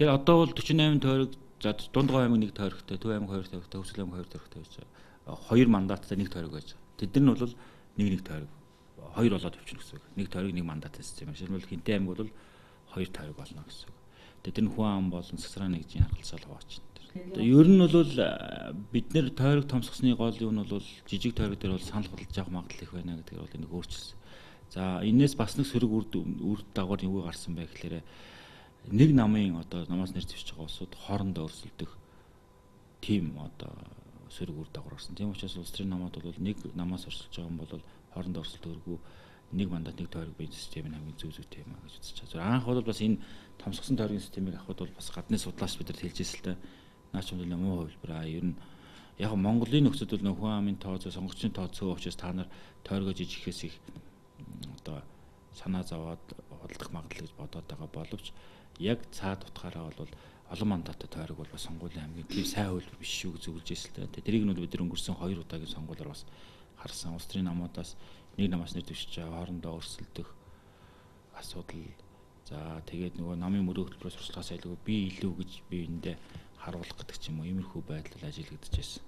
Тэгэхээр одоо бол 48 тойрог за Дундгой аймаг 1 тойрогтой, Төв аймаг 2 тойрогтой, Хөвсгөл аймаг 2 тойрогтой байж байгаа. 2 мандаттай 1 тойрог байж байгаа. Тэд нар нь бол 1 тойрог 2 болоод явчихна гэсэн үг. 1 тойрог 1 мандаттай систем. Жишээлбэл Хинтээ аймаг бол 2 тойрог болно гэсэн үг. Тэд нар Хүн ам болон Сасраа нэгжийн харгалзал хуваачна. Ер нь бол бид нэр тойрог томсгосны гол юм нь бол жижиг тойрог дээр бол санал худалдаж авах магадлал их байна гэдгээр бол энийг өөрчилсөн. За энээс бас нэг сөрөг үр дагавар юу гарсан бэ гэхээр нэг намын одоо намаас нэр зэвсэж байгаа улсууд хоорондоо өрсөлдөх тийм одоо сөрөг үр дагавар гарсан. Тийм учраас улс төрийн намууд бол нэг намаас өрсөлдөж байгаа юм бол хоорондоо өрсөлдөхөргүй нэг мандат нэг тойрог бие систем нь хамгийн зөв зүйтэй юм аа гэж үзэж байгаа. Анх бол бас энэ томсгосон тойргийн системийг авахд бол бас гадны судлаач бид нар хэлжсэн л та наач юм бол муу хувилбараа ер нь яг Монголын нөхцөлд бол Хүн амын тоо зөө сонгогчдын тоо цөөн учраас та нар тойргоо жижигхээс их одоо санаа зовоод худалдах магадлал гэж бодоод байгаа боловч яг цаад утгаараа бол олон мандаттай тойрог бол бас сонгуулийн хамгийн тийм сайн хувилбар биш шүү гэж зөвлөж байсан л та. Тэрийг нь бол бид нар өнгөрсөн 2 удаагийн сонгуулиар бас харсан. Улс төрийн намуудаас нэг намаас нэр дэвшиж байгаа хоорондоо өрсөлдөх асуудал. За тэгээд нөгөө намын мөрөө хөтөлбөрөөс сурчлагаас айлгүй би илүү гэж би эндээ харуулах гэдэг ч юм уу иймэрхүү байдал ажиглагдаж байсан.